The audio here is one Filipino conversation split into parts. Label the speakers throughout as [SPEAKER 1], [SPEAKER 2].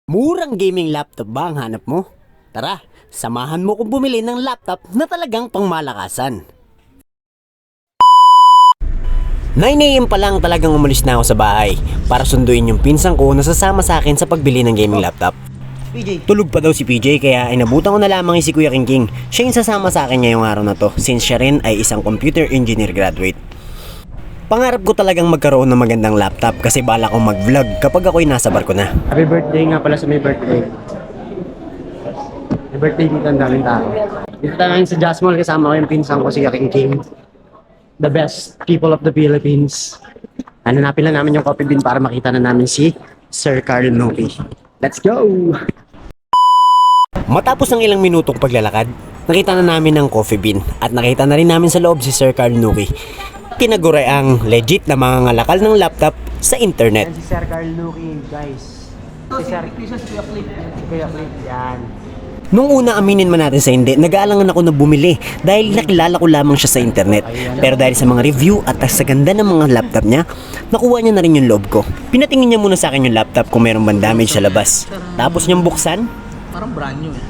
[SPEAKER 1] Murang gaming laptop ba ang hanap mo? Tara, samahan mo kong bumili ng laptop na talagang pangmalakasan. 9 AM pa lang talagang umalis na ako sa bahay para sunduin yung pinsan ko na sasama sa akin sa pagbili ng gaming laptop. Tulog pa daw si PJ kaya inabutan ko na lamang si Kuya King. Siya yung sasama sa akin ngayong araw na to since siya rin ay isang computer engineer graduate. Pangarap ko talagang magkaroon ng magandang laptop kasi bala kong mag-vlog kapag ako'y nasa barko na.
[SPEAKER 2] Happy birthday nga pala sa may birthday. Happy birthday dito ang daming tao. Dito tayo ngayon sa Jazz Mall kasama ko yung pinsan ko si King. The best people of the Philippines. Hanapin lang namin yung coffee bean para makita na namin si Sir Carl Novi. Let's go!
[SPEAKER 1] Matapos ng ilang minutong paglalakad, nakita na namin ang coffee bean at nakita na rin namin sa loob si Sir Carl Novi. Tinaguri ang legit na mga ngalakal ng laptop sa internet.
[SPEAKER 2] Yan si Sir Carl Novi, guys. Si Kuya Clip. Si Kuya Clip, yan.
[SPEAKER 1] Nung una aminin man natin sa hindi, nag-aalangan ako na bumili dahil nakilala ko lamang siya sa internet. Pero dahil sa mga review at sa ganda ng mga laptop niya, nakuha niya na rin yung loob ko. Pinatingin niya muna sa akin yung laptop kung mayroong bang damage sa labas. Tapos niyang buksan.
[SPEAKER 3] Parang brand new eh.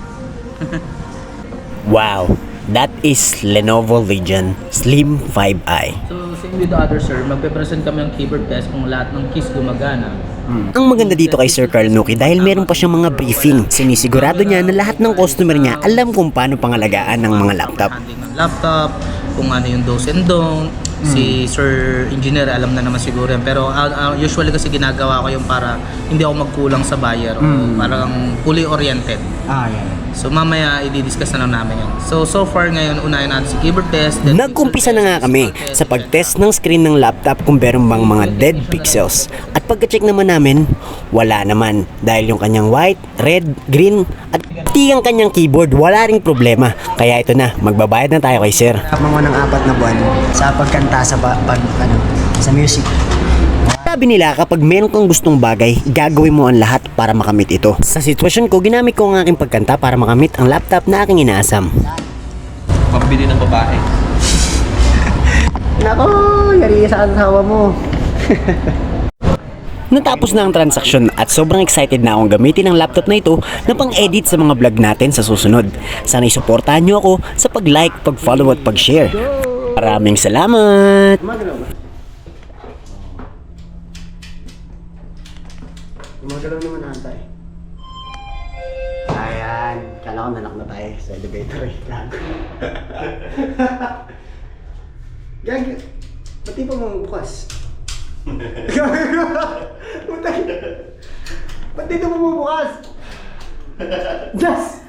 [SPEAKER 1] Wow! That is Lenovo Legion Slim 5i.
[SPEAKER 3] So same with the other sir, magpe-present kami ng keyboard test kung lahat ng keys gumagana.
[SPEAKER 1] Ang maganda dito kay Sir Carl Novi dahil meron pa siyang mga briefing. Sinisigurado niya na lahat ng customer niya alam kung paano pangalagaan ng mga laptop.
[SPEAKER 3] Handling ng laptop, kung ano yung do's and don't. Si Sir Engineer alam na naman siguro yan. Pero usually kasi ginagawa ko yung para hindi ako magkulang sa buyer. Parang fully oriented.
[SPEAKER 2] Yan.
[SPEAKER 3] So mamaya i-discuss na lang namin yun. So far ngayon, unahin natin si keyboard test. then
[SPEAKER 1] Nagkumpisa
[SPEAKER 3] pixel
[SPEAKER 1] na nga
[SPEAKER 3] test,
[SPEAKER 1] kami
[SPEAKER 3] keyboard test,
[SPEAKER 1] sa pag-test ng screen ng laptop kung meron bang mga dead pixels. At pagka-check naman namin, wala naman. Dahil yung kanyang white, red, green, at ang kanyang keyboard, wala ring problema. Kaya ito na, magbabayad na tayo kay Sir.
[SPEAKER 2] Tapos mo ng 4 na buwan sa pagkanta sa music.
[SPEAKER 1] Sabi nila kapag meron kang gustong bagay, gagawin mo ang lahat para makamit ito. Sa sitwasyon ko, ginamit ko ang aking pagkanta para makamit ang laptop na aking inaasam.
[SPEAKER 4] Pambili ng babae.
[SPEAKER 2] Nako, yari sa asawa mo.
[SPEAKER 1] Natapos na ang transaksyon at sobrang excited na akong gamitin ang laptop na ito na pang-edit sa mga vlog natin sa susunod. Sana'y suportahan nyo ako sa pag-like, pag-follow at pag-share. Maraming salamat!
[SPEAKER 2] Gumagalaw naman ata eh. Ayan. Kala ko nanak na tayo sa elevator eh. Gagi. Ba't di pa mo bukas? Ba't dito mo bukas? Just!